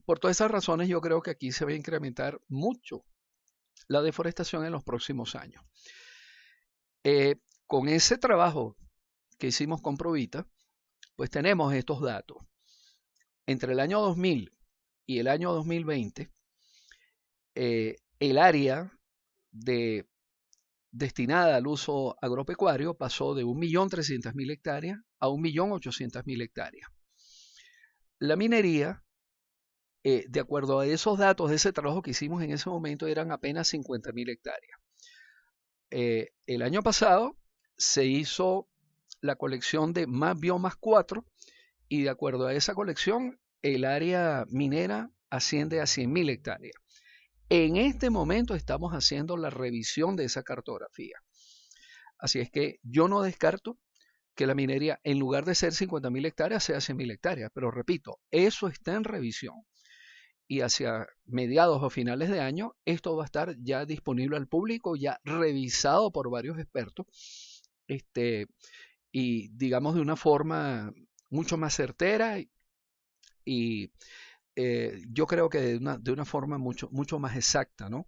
por todas esas razones, yo creo que aquí se va a incrementar mucho la deforestación en los próximos años. Eh, con ese trabajo que hicimos con Provita, pues tenemos estos datos. Entre el año 2000 y el año 2020, el área destinada al uso agropecuario pasó de 1.300.000 hectáreas a 1.800.000 hectáreas. La minería, de acuerdo a esos datos de ese trabajo que hicimos en ese momento, eran apenas 50.000 hectáreas. El año pasado se hizo la colección de más biomas 4 y de acuerdo a esa colección el área minera asciende a 100.000 hectáreas. En este momento estamos haciendo la revisión de esa cartografía. Así es que yo no descarto que la minería, en lugar de ser 50.000 hectáreas, sea 100.000 hectáreas. Pero repito, eso está en revisión. Y hacia mediados o finales de año, esto va a estar ya disponible al público, ya revisado por varios expertos, y digamos de una forma mucho más certera y yo creo que de una forma mucho más exacta, ¿no?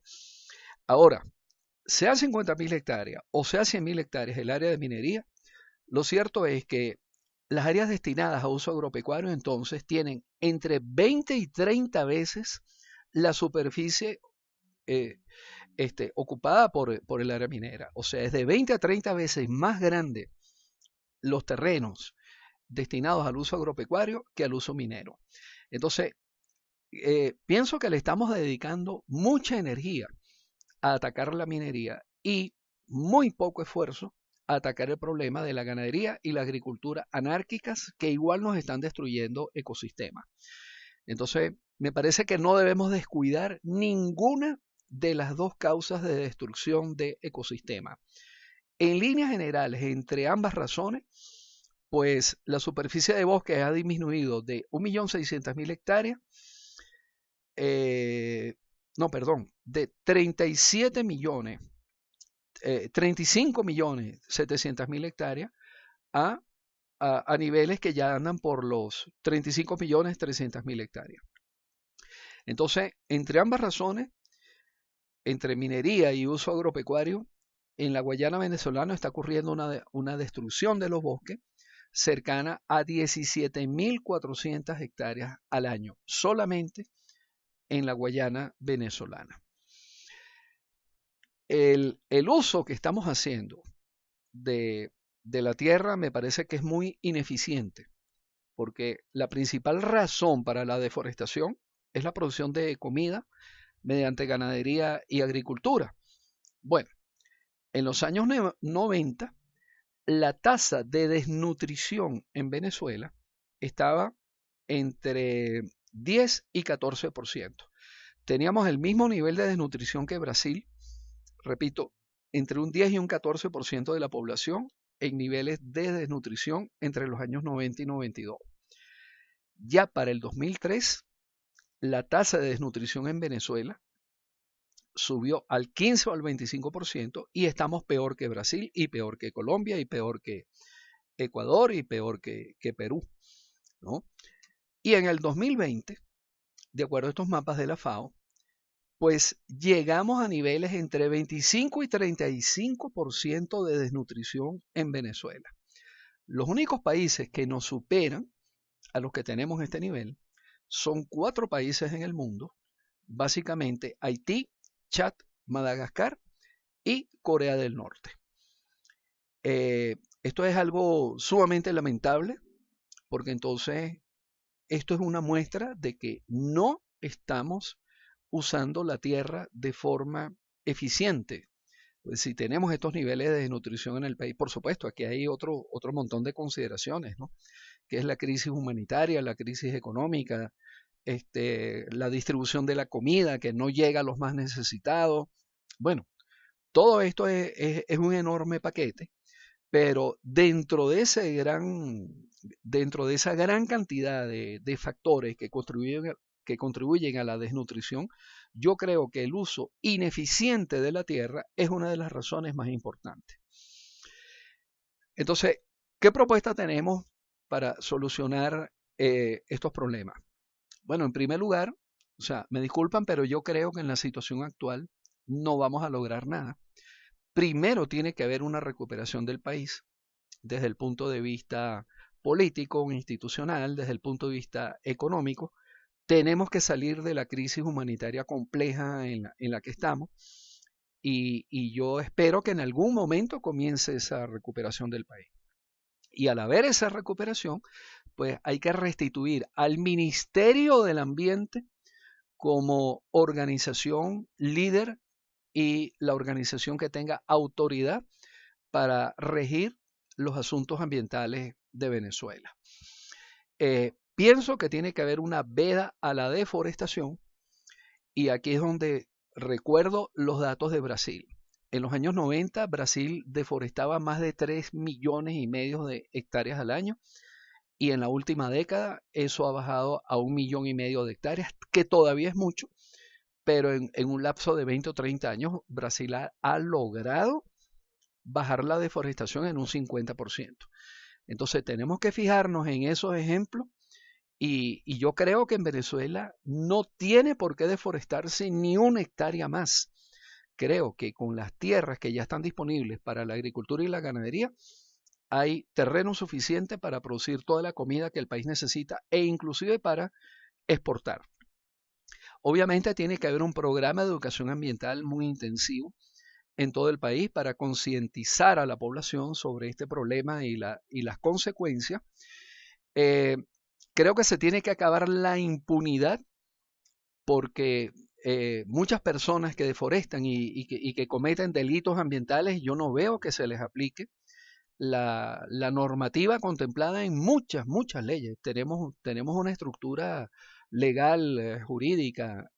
Ahora, sea 50.000 hectáreas o sea 100.000 hectáreas el área de minería, lo cierto es que las áreas destinadas a uso agropecuario entonces tienen entre 20 y 30 veces la superficie ocupada por el área minera. O sea, es de 20 a 30 veces más grande los terrenos destinados al uso agropecuario que al uso minero. Entonces, pienso que le estamos dedicando mucha energía a atacar la minería y muy poco esfuerzo a atacar el problema de la ganadería y la agricultura anárquicas que igual nos están destruyendo ecosistemas. Entonces, me parece que no debemos descuidar ninguna de las dos causas de destrucción de ecosistemas. En líneas generales, entre ambas razones, pues la superficie de bosque ha disminuido de 1.600.000 hectáreas, no, perdón, de 35.700.000 hectáreas a niveles que ya andan por los 35.300.000 hectáreas. Entonces, entre ambas razones, entre minería y uso agropecuario, en la Guayana venezolana está ocurriendo una destrucción de los bosques cercana a 17.400 hectáreas al año, solamente en la Guayana venezolana. El uso que estamos haciendo de la tierra me parece que es muy ineficiente, porque la principal razón para la deforestación es la producción de comida mediante ganadería y agricultura. Bueno, en los años 90, la tasa de desnutrición en Venezuela estaba entre 10 y 14%. Teníamos el mismo nivel de desnutrición que Brasil, repito, entre un 10 y un 14% de la población en niveles de desnutrición entre los años 90 y 92. Ya para el 2003, la tasa de desnutrición en Venezuela subió al 15 o al 25% y estamos peor que Brasil y peor que Colombia y peor que Ecuador y peor que Perú, ¿no? Y en el 2020, de acuerdo a estos mapas de la FAO, pues llegamos a niveles entre 25 y 35% de desnutrición en Venezuela. Los únicos países que nos superan a los que tenemos este nivel son 4 países en el mundo, básicamente Haití, Chad, Madagascar y Corea del Norte. Esto es algo sumamente lamentable, porque entonces esto es una muestra de que no estamos usando la tierra de forma eficiente. Pues si tenemos estos niveles de desnutrición en el país, por supuesto, aquí hay otro montón de consideraciones, ¿no? Que es la crisis humanitaria, la crisis económica, la distribución de la comida que no llega a los más necesitados. Bueno, todo esto es un enorme paquete, pero dentro de esa gran cantidad de factores que contribuyen a la desnutrición, yo creo que el uso ineficiente de la tierra es una de las razones más importantes. Entonces, ¿qué propuesta tenemos para solucionar estos problemas? Bueno, en primer lugar, o sea, me disculpan, pero yo creo que en la situación actual no vamos a lograr nada. Primero tiene que haber una recuperación del país desde el punto de vista político, institucional, desde el punto de vista económico. Tenemos que salir de la crisis humanitaria compleja en la que estamos y yo espero que en algún momento comience esa recuperación del país. Y al haber esa recuperación, pues hay que restituir al Ministerio del Ambiente como organización líder y la organización que tenga autoridad para regir los asuntos ambientales de Venezuela. Pienso que tiene que haber una veda a la deforestación y aquí es donde recuerdo los datos de Brasil. En los años 90, Brasil deforestaba más de 3,5 millones de hectáreas al año y en la última década eso ha bajado a 1,5 millones de hectáreas, que todavía es mucho, pero en un lapso de 20 o 30 años Brasil ha logrado bajar la deforestación en un 50%. Entonces tenemos que fijarnos en esos ejemplos y yo creo que en Venezuela no tiene por qué deforestarse ni una hectárea más. Creo que con las tierras que ya están disponibles para la agricultura y la ganadería, hay terreno suficiente para producir toda la comida que el país necesita e inclusive para exportar. Obviamente tiene que haber un programa de educación ambiental muy intensivo en todo el país para concientizar a la población sobre este problema y las consecuencias. Creo que se tiene que acabar la impunidad porque muchas personas que deforestan y que cometen delitos ambientales, yo no veo que se les aplique la normativa contemplada en muchas leyes. Tenemos una estructura legal, jurídica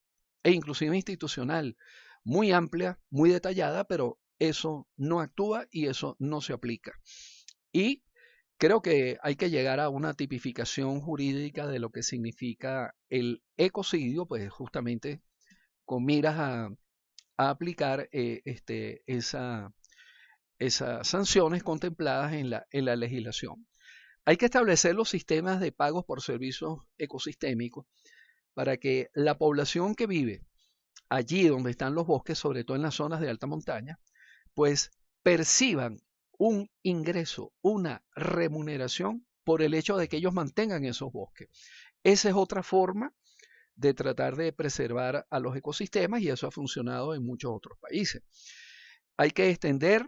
e inclusive institucional muy amplia, muy detallada, pero eso no actúa y eso no se aplica. Y creo que hay que llegar a una tipificación jurídica de lo que significa el ecocidio, pues justamente con miras a aplicar esas sanciones contempladas en la legislación. Hay que establecer los sistemas de pagos por servicios ecosistémicos para que la población que vive allí donde están los bosques, sobre todo en las zonas de alta montaña, pues perciban un ingreso, una remuneración por el hecho de que ellos mantengan esos bosques. Esa es otra forma de tratar de preservar a los ecosistemas y eso ha funcionado en muchos otros países. Hay que extender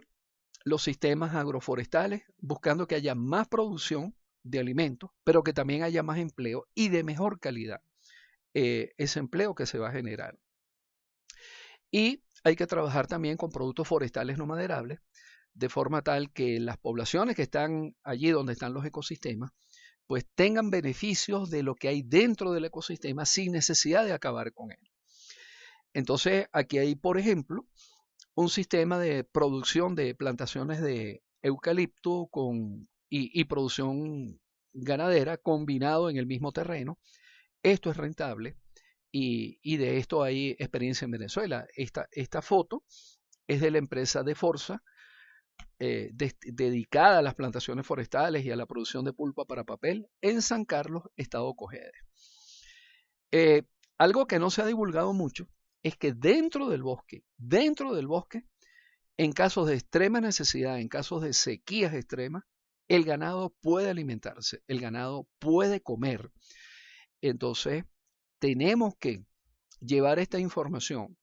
los sistemas agroforestales buscando que haya más producción de alimentos, pero que también haya más empleo y de mejor calidad ese empleo que se va a generar. Y hay que trabajar también con productos forestales no maderables, de forma tal que las poblaciones que están allí donde están los ecosistemas, pues tengan beneficios de lo que hay dentro del ecosistema sin necesidad de acabar con él. Entonces, aquí hay, por ejemplo, un sistema de producción de plantaciones de eucalipto y producción ganadera combinado en el mismo terreno. Esto es rentable y de esto hay experiencia en Venezuela. Esta foto es de la empresa de Forza, dedicada a las plantaciones forestales y a la producción de pulpa para papel en San Carlos, estado Cojedes. Algo que no se ha divulgado mucho es que dentro del bosque, en casos de extrema necesidad, en casos de sequías extremas, el ganado puede alimentarse, el ganado puede comer. Entonces, tenemos que llevar esta información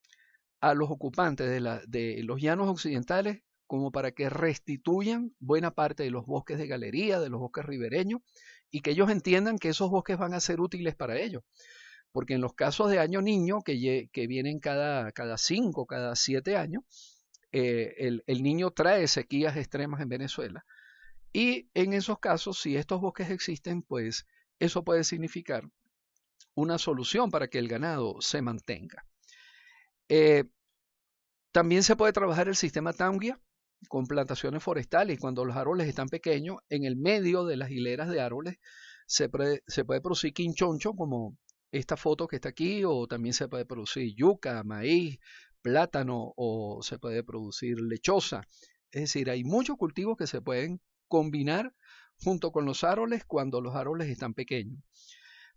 a los ocupantes de los llanos occidentales como para que restituyan buena parte de los bosques de galería, de los bosques ribereños, y que ellos entiendan que esos bosques van a ser útiles para ellos. Porque en los casos de año niño, que vienen cada 5, cada 7 años, el niño trae sequías extremas en Venezuela. Y en esos casos, si estos bosques existen, pues eso puede significar una solución para que el ganado se mantenga. También se puede trabajar el sistema Taungia con plantaciones forestales. Cuando los árboles están pequeños, en el medio de las hileras de árboles se puede producir quinchoncho, como esta foto que está aquí, o también se puede producir yuca, maíz, plátano, o se puede producir lechosa. Es decir, hay muchos cultivos que se pueden combinar junto con los árboles cuando los árboles están pequeños.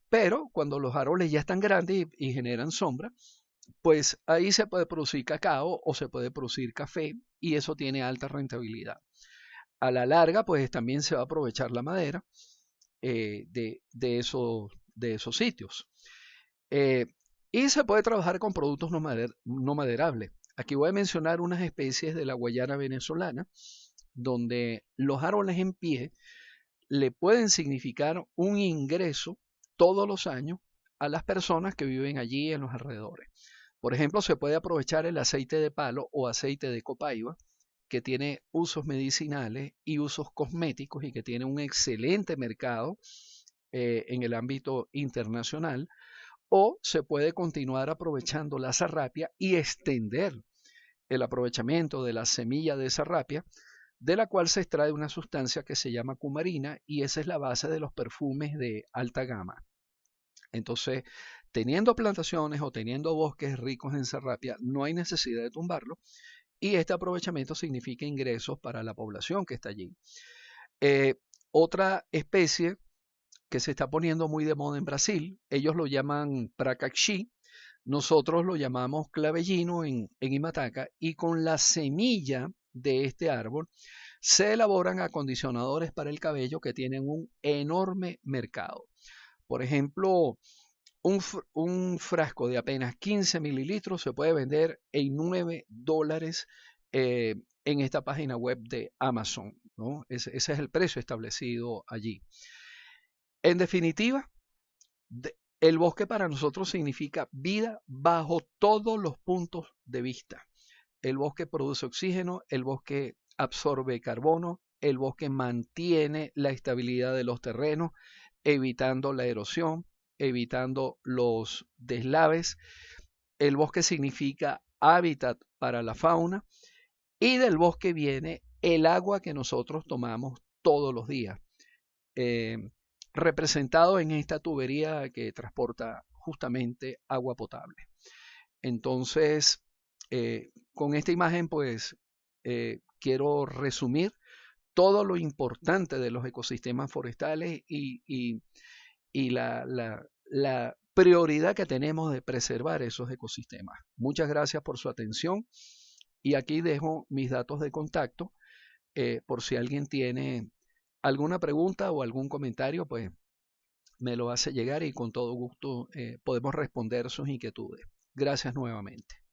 Pero cuando los árboles ya están grandes y generan sombra, pues ahí se puede producir cacao o se puede producir café y eso tiene alta rentabilidad. A la larga, pues también se va a aprovechar la madera de esos sitios. Y se puede trabajar con productos no maderables. Aquí voy a mencionar unas especies de la Guayana venezolana, donde los árboles en pie le pueden significar un ingreso todos los años a las personas que viven allí en los alrededores. Por ejemplo, se puede aprovechar el aceite de palo o aceite de copaiba, que tiene usos medicinales y usos cosméticos y que tiene un excelente mercado en el ámbito internacional, o se puede continuar aprovechando la sarrapia y extender el aprovechamiento de la semilla de sarrapia, de la cual se extrae una sustancia que se llama cumarina y esa es la base de los perfumes de alta gama. Entonces, teniendo plantaciones o teniendo bosques ricos en sarrapia, no hay necesidad de tumbarlo y este aprovechamiento significa ingresos para la población que está allí. Otra especie que se está poniendo muy de moda en Brasil, ellos lo llaman pracaxi, nosotros lo llamamos clavellino en Imataca, y con la semilla de este árbol se elaboran acondicionadores para el cabello que tienen un enorme mercado. Por ejemplo, un frasco de apenas 15 mililitros se puede vender en $9 en esta página web de Amazon, ¿no? Ese es el precio establecido allí. En definitiva, El bosque para nosotros significa vida bajo todos los puntos de vista. El bosque produce oxígeno, el bosque absorbe carbono, el bosque mantiene la estabilidad de los terrenos, evitando la erosión, evitando los deslaves. El bosque significa hábitat para la fauna y del bosque viene el agua que nosotros tomamos todos los días, eh, representado en esta tubería que transporta justamente agua potable. Entonces, con esta imagen, pues, quiero resumir todo lo importante de los ecosistemas forestales y la prioridad que tenemos de preservar esos ecosistemas. Muchas gracias por su atención y aquí dejo mis datos de contacto por si alguien tiene alguna pregunta o algún comentario, pues me lo hace llegar y con todo gusto podemos responder sus inquietudes. Gracias nuevamente.